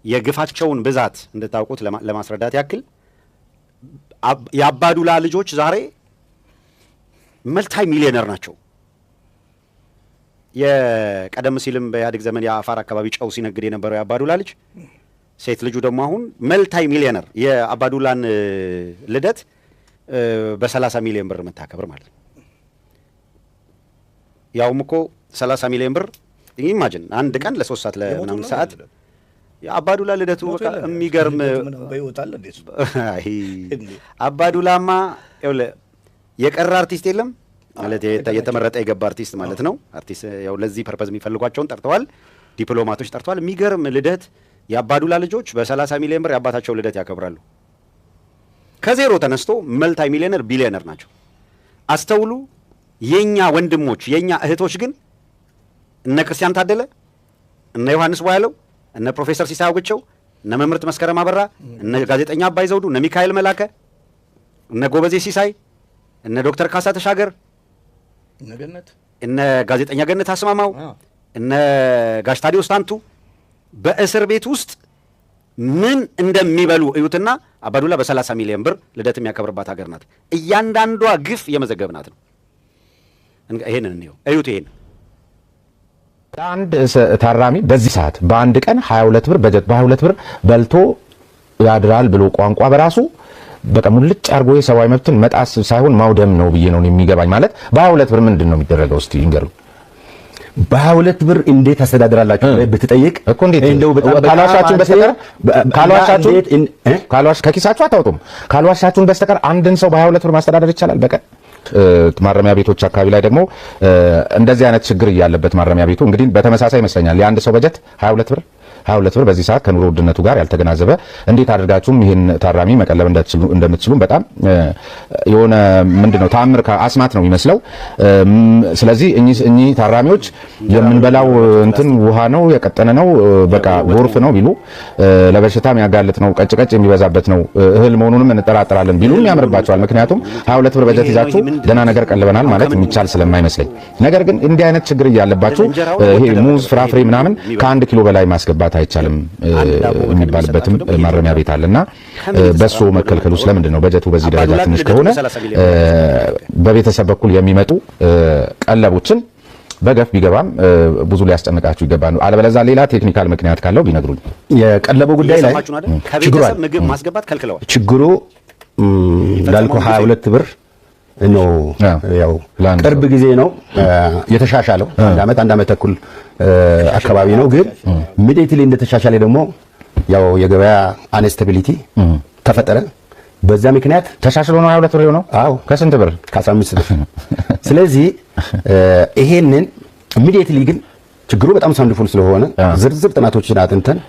የግፋቸውን ብዛት እንድታውቁት ለማስረዳት ያክል የአባዱላ ልጆች ዛሬ መልታይ ሚሊዮነር ናቸው። የቀደም ሲልም በኢህአዴግ ዘመን የአፋር አካባቢ ጨው ሲነግድ የነበረው የአባዱላ ልጅ ሴት ልጁ ደግሞ አሁን መልታይ ሚሊዮነር የአባዱላን ልደት በ30 ሚሊዮን ብር መታከብር ማለት ነው። ያውም እኮ 30 ሚሊዮን ብር ኢማጂን አንድ ቀን ለ3 ሰዓት ለምናምን ሰዓት የአባዱላ ልደቱ በቃ የሚገርም አባዱላማ የቀረ አርቲስት የለም ማለት የተመረጠ የገባ አርቲስት ማለት ነው። አርቲስት ያው ለዚህ ፐርፐዝ የሚፈልጓቸውን ጠርተዋል፣ ዲፕሎማቶች ጠርተዋል። የሚገርም ልደት የአባዱላ ልጆች በ30 ሚሊዮን ብር የአባታቸው ልደት ያከብራሉ። ከዜሮ ተነስቶ መልታይ ሚሊዮነር ቢሊዮነር ናቸው። አስተውሉ። የኛ ወንድሞች የኛ እህቶች ግን እነ ክርስቲያን ታደለ፣ እነ ዮሐንስ ቧያለው፣ እነ ፕሮፌሰር ሲሳይ አውግቸው፣ እነ መምህርት መስከረም አበራ፣ እነ ጋዜጠኛ አባይ ዘውዱ፣ እነ ሚካኤል መላከ፣ እነ ጎበዜ ሲሳይ፣ እነ ዶክተር ካሳ ተሻገር፣ እነ ጋዜጠኛ ገነት አስማማው፣ እነ ጋሽ ታዲዮስ ታንቱ በእስር ቤት ውስጥ ምን እንደሚበሉ እዩትና አባዱላ በ30 ሚሊዮን ብር ልደት የሚያከብርባት ሀገር ናት። እያንዳንዷ ግፍ የመዘገብናት ነው። ይሄንን እንየው፣ እዩት። ይሄን አንድ ታራሚ በዚህ ሰዓት በአንድ ቀን 22 ብር በጀት በ22 ብር በልቶ ያድራል ብሎ ቋንቋ በራሱ በቃ ሙልጭ አርጎ የሰብአዊ መብትን መጣስ ሳይሆን ማውደም ነው ብዬ ነው የሚገባኝ። ማለት በ22 ብር ምንድን ነው የሚደረገው? እስቲ ይንገሩ። በ22 ብር እንዴት አስተዳድራላችሁ ብትጠይቅ እኮ እንዴት ካልዋሻችሁን በስተቀር ከኪሳችሁ አታውጡም። ካልዋሻችሁን በስተቀር አንድን ሰው በ22 ብር ማስተዳደር ይቻላል በቀን? ማረሚያ ቤቶች አካባቢ ላይ ደግሞ እንደዚህ አይነት ችግር እያለበት ማረሚያ ቤቱ እንግዲህ በተመሳሳይ ይመስለኛል የአንድ ሰው በጀት 22 ብር በዚህ ሰዓት ከኑሮ ውድነቱ ጋር ያልተገናዘበ እንዴት አድርጋችሁም ይሄን ታራሚ መቀለብ እንደምትችሉም በጣም የሆነ ምንድነው ተአምር አስማት ነው የሚመስለው። ስለዚህ እኚህ ታራሚዎች የምንበላው እንትን ውሃ ነው የቀጠነ ነው በቃ ጎርፍ ነው ቢሉ ለበሽታ የሚያጋልጥ ነው ቀጭቀጭ የሚበዛበት ነው እህል መሆኑንም እንጠራጠራለን ቢሉም ያምርባቸዋል። ምክንያቱም 22 ብር በጀት ይዛችሁ ደህና ነገር ቀልበናል ማለት የሚቻል ስለማይመስለኝ፣ ነገር ግን እንዲህ አይነት ችግር እያለባችሁ ይሄ ሙዝ ፍራፍሬ ምናምን ከ1 ኪሎ በላይ ማስገባት አይቻልም የሚባልበትም ማረሚያ ቤት አለና በሶ መከልከሉ ስለምንድን ነው? በጀቱ በዚህ ደረጃ ትንሽ ከሆነ በቤተሰብ በኩል የሚመጡ ቀለቦችን በገፍ ቢገባም ብዙ ሊያስጨንቃችሁ ይገባል። አለበለዚያ ሌላ ቴክኒካል ምክንያት ካለው ቢነግሩኝ። የቀለበው ጉዳይ ላይ ከቤተሰብ ምግብ ማስገባት ከልክለዋል። ችግሩ እንዳልኩ 22 ብር ነው። ያው ቅርብ ጊዜ ነው የተሻሻለው። አንድ ዓመት ተኩል አካባቢ ነው። ግን ኢሚዲየትሊ እንደተሻሻለ ደግሞ ያው የገበያ አንስታቢሊቲ ተፈጠረ። በዛ ምክንያት ተሻሽሎ ነው 22 ብር ነው። አዎ ከስንት ብር? ከ15 ብር። ስለዚህ ይሄንን ኢሚዲየትሊ ግን ችግሩ በጣም ሳውንድፉል ስለሆነ ዝርዝር ጥናቶችን አጥንተን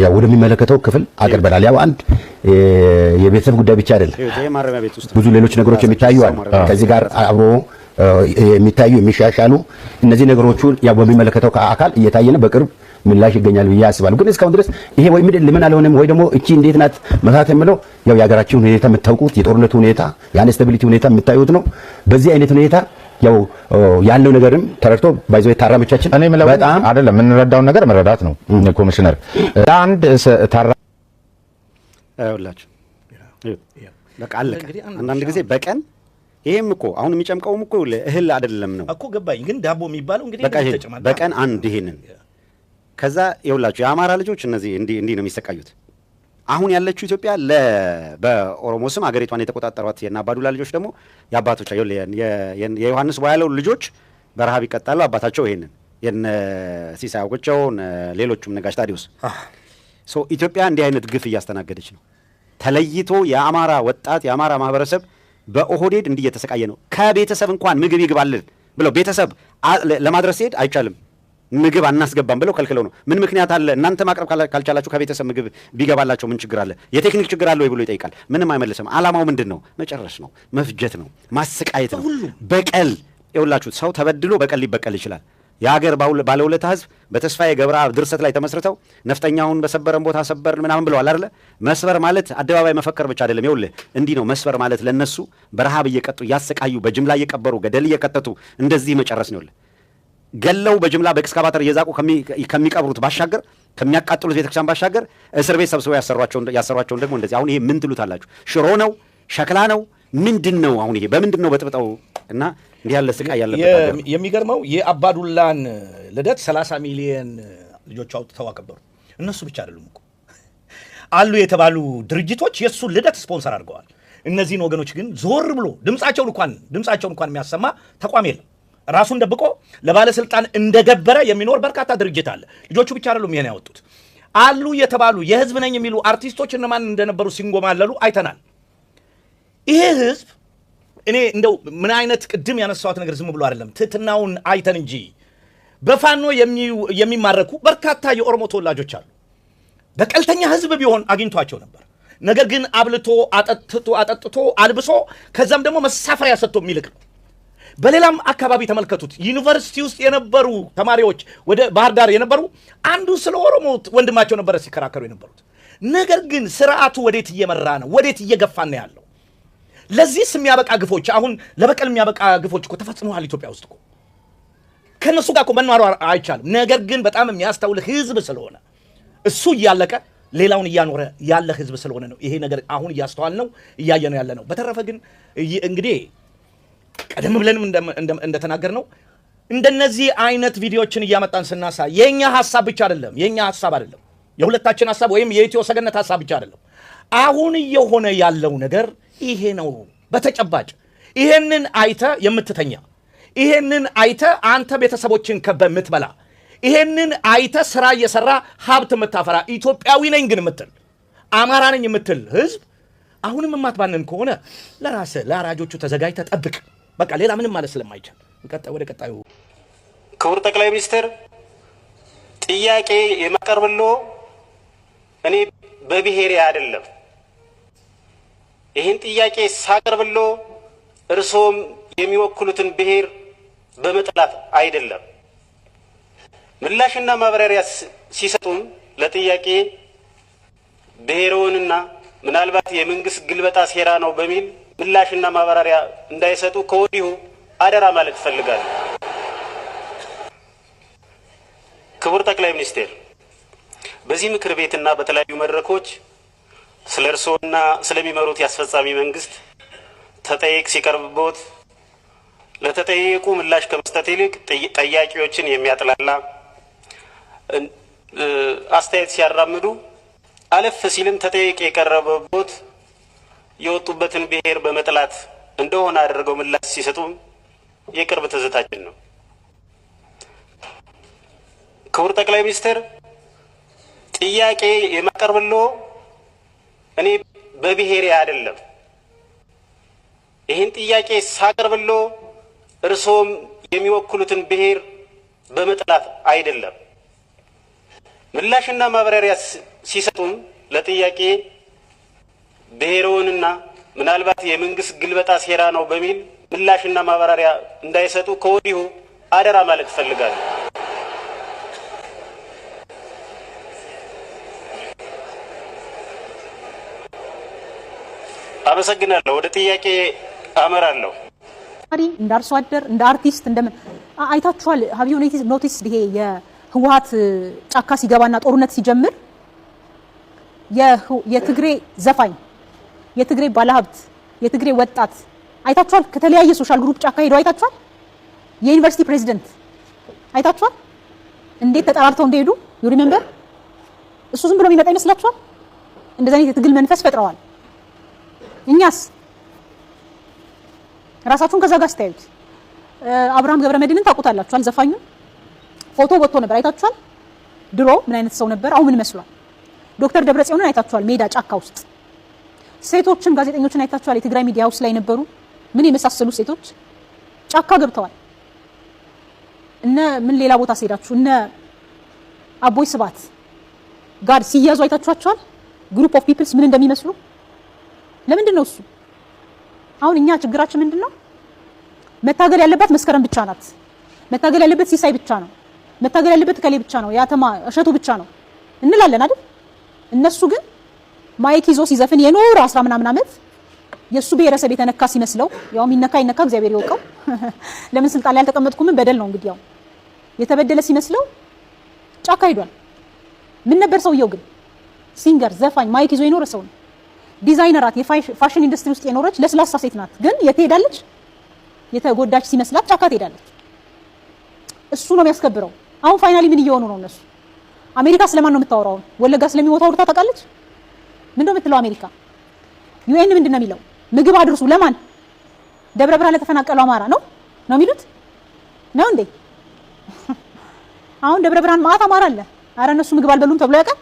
ያው ወደሚመለከተው ክፍል አቀርበናል። ያው አንድ የቤተሰብ ጉዳይ ብቻ አይደለም፣ ብዙ ሌሎች ነገሮች የሚታዩ አሉ። ከዚህ ጋር አብሮ የሚታዩ የሚሻሻሉ እነዚህ ነገሮቹን ያው በሚመለከተው አካል እየታየነ በቅርብ ምላሽ ይገኛል ብዬ አስባለሁ። ግን እስካሁን ድረስ ይሄ ወይ ምን አልሆነም ወይ ደግሞ እቺ እንዴት ናት መታት የምለው ያው የሀገራችን ሁኔታ የምታውቁት የጦርነቱ ሁኔታ የአንስታቢሊቲ ሁኔታ የምታዩት ነው። በዚህ አይነት ሁኔታ ያው ያለው ነገርም ተረድቶ ባይዘው ታራሚዎቻችን በጣም አይደለም የምንረዳውን ነገር መረዳት ነው። ኮሚሽነር አንድ ሁላችሁ በቃ አለቀ። አንዳንድ ጊዜ በቀን ይሄም እኮ አሁን የሚጨምቀውም እኮ እህል አይደለም ነው እኮ ገባኝ። ግን ዳቦ የሚባለው እንግዲህ በቀን አንድ ይሄንን ከዛ ይኸውላችሁ የአማራ ልጆች እነዚህ እንዲህ ነው የሚሰቃዩት። አሁን ያለችው ኢትዮጵያ በኦሮሞ ስም አገሪቷን የተቆጣጠሯት የና አባዱላ ልጆች ደግሞ የአባቶቻቸው የዮሐንስ ቧያለው ልጆች በረሃብ ይቀጣሉ። አባታቸው ይሄንን የነ ሲሳይ አውግቸው ሌሎቹም ነጋሽ ታዲዮስ ኢትዮጵያ እንዲህ አይነት ግፍ እያስተናገደች ነው። ተለይቶ የአማራ ወጣት የአማራ ማህበረሰብ በኦህዴድ እንዲህ እየተሰቃየ ነው። ከቤተሰብ እንኳን ምግብ ይግባልን ብለው ቤተሰብ ለማድረስ ሲሄድ አይቻልም ምግብ አናስገባም ብለው ከልክለው ነው። ምን ምክንያት አለ? እናንተ ማቅረብ ካልቻላችሁ ከቤተሰብ ምግብ ቢገባላቸው ምን ችግር አለ? የቴክኒክ ችግር አለ ወይ ብሎ ይጠይቃል። ምንም አይመልስም። አላማው ምንድን ነው? መጨረስ ነው፣ መፍጀት ነው፣ ማሰቃየት ነው፣ በቀል። ይኸውላችሁ ሰው ተበድሎ በቀል ሊበቀል ይችላል። የሀገር ባለውለታ ህዝብ በተስፋዬ ገብረአብ ድርሰት ላይ ተመስርተው ነፍጠኛውን በሰበረን ቦታ ሰበር ምናምን ብለዋል አይደለ? መስበር ማለት አደባባይ መፈከር ብቻ አይደለም። ይኸውልህ እንዲህ ነው መስበር ማለት ለነሱ በረሃብ እየቀጡ እያሰቃዩ በጅምላ እየቀበሩ ገደል እየከተቱ እንደዚህ መጨረስ ነው። ገለው በጅምላ በኤክስካቫተር እየዛቁ ከሚቀብሩት ባሻገር ከሚያቃጥሉት ቤተክርስቲያን ባሻገር እስር ቤት ሰብስበው ያሰሯቸውን ደግሞ እንደዚህ። አሁን ይሄ ምን ትሉታላችሁ? ሽሮ ነው? ሸክላ ነው? ምንድን ነው? አሁን ይሄ በምንድን ነው በጥብጠው እና እንዲህ ያለ ስቃይ ያለበት? የሚገርመው የአባዱላን ልደት 30 ሚሊዮን ልጆች አውጥተው አከበሩ። እነሱ ብቻ አይደሉም እኮ አሉ የተባሉ ድርጅቶች የእሱን ልደት ስፖንሰር አድርገዋል። እነዚህን ወገኖች ግን ዞር ብሎ ድምፃቸውን እንኳን የሚያሰማ ተቋም የለም። ራሱን ደብቆ ለባለስልጣን እንደገበረ የሚኖር በርካታ ድርጅት አለ። ልጆቹ ብቻ አይደሉም ይሄን ያወጡት። አሉ የተባሉ የህዝብ ነኝ የሚሉ አርቲስቶች እነማን እንደነበሩ ሲንጎማለሉ አይተናል። ይሄ ህዝብ እኔ እንደው ምን አይነት ቅድም ያነሳዋት ነገር ዝም ብሎ አይደለም ትህትናውን አይተን እንጂ በፋኖ የሚማረኩ በርካታ የኦሮሞ ተወላጆች አሉ። በቀልተኛ ህዝብ ቢሆን አግኝቷቸው ነበር። ነገር ግን አብልቶ አጠጥቶ አልብሶ ከዛም ደግሞ መሳፈሪያ ሰጥቶ የሚልክ ነው። በሌላም አካባቢ ተመልከቱት። ዩኒቨርሲቲ ውስጥ የነበሩ ተማሪዎች ወደ ባህር ዳር የነበሩ አንዱ ስለ ኦሮሞ ወንድማቸው ነበረ ሲከራከሩ የነበሩት። ነገር ግን ስርዓቱ ወዴት እየመራ ነው? ወዴት እየገፋ ነው ያለው? ለዚህስ የሚያበቃ ግፎች፣ አሁን ለበቀል የሚያበቃ ግፎች እኮ ተፈጽመዋል ኢትዮጵያ ውስጥ እኮ። ከነሱ ጋር እኮ መኗር አይቻልም። ነገር ግን በጣም የሚያስተውል ህዝብ ስለሆነ እሱ እያለቀ ሌላውን እያኖረ ያለ ህዝብ ስለሆነ ነው ይሄ ነገር አሁን እያስተዋል ነው እያየ ነው ያለ ነው። በተረፈ ግን እንግዲህ ቀደም ብለንም እንደተናገር ነው እንደነዚህ አይነት ቪዲዮዎችን እያመጣን ስናሳ የኛ ሐሳብ ብቻ አይደለም፣ የሁለታችን ሐሳብ ወይም የኢትዮ ሰገነት ሐሳብ ብቻ አይደለም። አሁን እየሆነ ያለው ነገር ይሄ ነው። በተጨባጭ ይሄንን አይተ የምትተኛ፣ ይሄንን አይተ አንተ ቤተሰቦችን ከበ የምትበላ፣ ይሄንን አይተ ስራ እየሰራ ሀብት የምታፈራ ኢትዮጵያዊ ነኝ ግን የምትል አማራ ነኝ የምትል ህዝብ አሁንም የማትባንን ከሆነ ለራስህ ለአራጆቹ ተዘጋጅተህ ጠብቅ። በቃ ሌላ ምንም ማለት ስለማይቻል ወደ ቀጣዩ። ክቡር ጠቅላይ ሚኒስትር ጥያቄ የማቀርብልዎ እኔ በብሔሬ አይደለም። ይህን ጥያቄ ሳቀርብልዎ እርስዎም የሚወክሉትን ብሔር በመጥላት አይደለም። ምላሽና ማብራሪያ ሲሰጡም ለጥያቄ ብሔርዎንና ምናልባት የመንግስት ግልበጣ ሴራ ነው በሚል ምላሽና ማብራሪያ እንዳይሰጡ ከወዲሁ አደራ ማለት እፈልጋለሁ። ክቡር ጠቅላይ ሚኒስትር በዚህ ምክር ቤትና በተለያዩ መድረኮች ስለ እርስዎና ስለሚመሩት የአስፈጻሚ መንግስት ተጠይቅ ሲቀርብቦት ለተጠየቁ ምላሽ ከመስጠት ይልቅ ጠያቂዎችን የሚያጥላላ አስተያየት ሲያራምዱ አለፍ ሲልም ተጠይቅ የቀረበቦት የወጡበትን ብሔር በመጥላት እንደሆነ አድርገው ምላሽ ሲሰጡም የቅርብ ትዝታችን ነው። ክቡር ጠቅላይ ሚኒስትር ጥያቄ የማቀርብልዎ እኔ በብሔሬ አይደለም። ይህን ጥያቄ ሳቀርብልዎ እርስዎም የሚወክሉትን ብሔር በመጥላት አይደለም። ምላሽና ማብራሪያ ሲሰጡም ለጥያቄ ብሔርዎንና ምናልባት የመንግስት ግልበጣ ሴራ ነው በሚል ምላሽና ማብራሪያ እንዳይሰጡ ከወዲሁ አደራ ማለት እፈልጋለሁ። አመሰግናለሁ። ወደ ጥያቄ አመራለሁ። እንደ አርሶ አደር እንደ አርቲስት እንደምን አይታችኋል? ሀብ ዩ ኖቲስ ይሄ የህወሓት ጫካ ሲገባና ጦርነት ሲጀምር የትግሬ ዘፋኝ፣ የትግሬ ባለሀብት፣ የትግሬ ወጣት አይታችኋል? ከተለያየ ሶሻል ግሩፕ ጫካ ሄደው አይታችኋል? የዩኒቨርሲቲ ፕሬዚደንት አይታችኋል? እንዴት ተጠራርተው እንደሄዱ ዩ ሪሜምበር። እሱ ዝም ብሎ የሚመጣ ይመስላችኋል? እንደዚህ አይነት የትግል መንፈስ ፈጥረዋል። እኛስ ራሳችሁን ከዛ ጋር ስታዩት አብርሃም ገብረመድህንን ታውቁታላችኋል? ዘፋኙ ፎቶ ወጥቶ ነበር አይታችኋል? ድሮ ምን አይነት ሰው ነበር? አሁን ምን መስሏል? ዶክተር ደብረጽዮንን አይታችኋል? ሜዳ ጫካ ውስጥ ሴቶችን ጋዜጠኞችን አይታችኋል? የትግራይ ሚዲያ ውስጥ ላይ ነበሩ ምን የመሳሰሉ ሴቶች ጫካ ገብተዋል። እነ ምን ሌላ ቦታ ሲሄዳችሁ እነ አቦይ ስባት ጋር ሲያዙ አይታችኋቸዋል? ግሩፕ ኦፍ ፒፕልስ ምን እንደሚመስሉ። ለምንድን ነው እሱ? አሁን እኛ ችግራችን ምንድነው? መታገል ያለበት መስከረም ብቻ ናት። መታገል ያለበት ሲሳይ ብቻ ነው። መታገል ያለበት ከሌ ብቻ ነው። ያተማ እሸቱ ብቻ ነው እንላለን አይደል? እነሱ ግን ማይክ ይዞ ሲዘፍን የኖር 10 ምናምን ዓመት የሱ ብሔረሰብ የተነካ ሲመስለው ያው ይነካ እግዚአብሔር ይወቀው። ለምን ስልጣን ላይ ያልተቀመጥኩም በደል ነው እንግዲህ ያው የተበደለ ሲመስለው ጫካ ሄዷል። ምን ነበር ሰውየው ግን? ሲንገር፣ ዘፋኝ፣ ማይክ ይዞ የኖረ ሰው ነው። ዲዛይነራት፣ የፋሽን ኢንዱስትሪ ውስጥ የኖረች ለስላሳ ሴት ናት። ግን የት ሄዳለች? የተጎዳች ሲመስላት ጫካ ትሄዳለች። እሱ ነው የሚያስከብረው። አሁን ፋይናሊ ምን እየሆኑ ነው እነሱ? አሜሪካ ስለማን ነው የምታወራው? ወለጋ ስለሚሞታው አውርታ ታውቃለች? ምን ነው የምትለው አሜሪካ? ዩኤን ምንድን ነው የሚለው? ምግብ አድርሱ ለማን? ደብረ ብርሃን ለተፈናቀለው አማራ ነው የሚሉት ነው እንዴ? አሁን ደብረ ብርሃን ማአት አማራ አለ። አረ እነሱ ምግብ አልበሉም ተብሎ ያውቃል?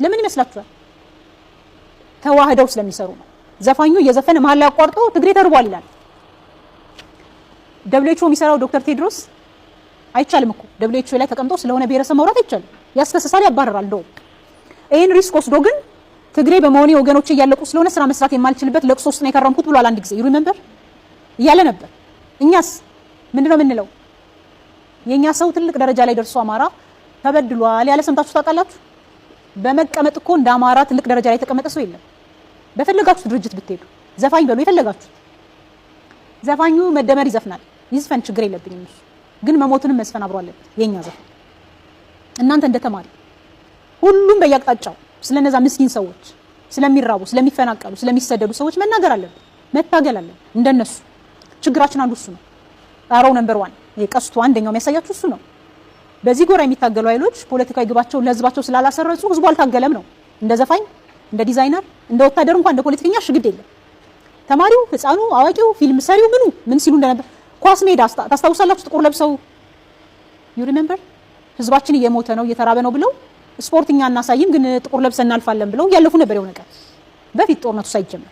ለምን ይመስላችኋል? ተዋህደው ስለሚሰሩ ነው። ዘፋኙ እየዘፈነ መሀል ላይ አቋርጦ ትግሬ ተርቧል ይላል። ደብሊውኤችኦ የሚሰራው ዶክተር ቴድሮስ አይቻልም እኮ ደብሊውኤችኦ ላይ ተቀምጦ ስለሆነ ብሔረሰብ ማውራት አይቻልም። ያስከስሳል፣ ያባረራል። እንደው ይሄን ሪስክ ወስዶ ግን ትግሬ በመሆኔ ወገኖቼ እያለቁ ስለሆነ ስራ መስራት የማልችልበት ለቅሶ ውስጥ ነው የከረምኩት ብሏል። አንድ ጊዜ ሪሜምበር እያለ ነበር። እኛስ ምንድነው የምንለው? የኛ ሰው ትልቅ ደረጃ ላይ ደርሶ አማራ ተበድሏል ያለ ሰምታችሁ ታውቃላችሁ? በመቀመጥ እኮ እንደ አማራ ትልቅ ደረጃ ላይ የተቀመጠ ሰው የለም። በፈለጋችሁ ድርጅት ብትሄዱ ዘፋኝ በሉ የፈለጋችሁ ዘፋኙ መደመር ይዘፍናል፣ ይዝፈን፣ ችግር የለብኝም። እሱ ግን መሞትንም መስፈን አብሮ አለበት የኛ ዘፋኝ። እናንተ እንደተማሪ ሁሉም በየአቅጣጫው ስለነዛ ምስኪን ሰዎች ስለሚራቡ፣ ስለሚፈናቀሉ፣ ስለሚሰደዱ ሰዎች መናገር አለበት፣ መታገል አለበት። እንደነሱ ችግራችን አንዱ እሱ ነው። አራው ነምበር 1 የቀስቱ አንደኛው የሚያሳያችሁ እሱ ነው። በዚህ ጎራ የሚታገሉ ኃይሎች ፖለቲካዊ ግባቸው ለህዝባቸው ስላላሰረጹ ህዝቡ አልታገለም ነው። እንደ ዘፋኝ፣ እንደ ዲዛይነር፣ እንደ ወታደር እንኳን እንደ ፖለቲከኛ ሽግድ የለም። ተማሪው፣ ህፃኑ፣ አዋቂው፣ ፊልም ሰሪው ምን ሲሉ እንደነበር ኳስ ሜዳ ታስታውሳላችሁ? ጥቁር ለብሰው ዩ ሪሜምበር ህዝባችን እየሞተ ነው እየተራበ ነው ብለው ስፖርትኛ እናሳይም ግን ጥቁር ለብሰን እናልፋለን ብለው ያለፉ ነበር። የሆነ ቀን በፊት ጦርነቱ ሳይጀመር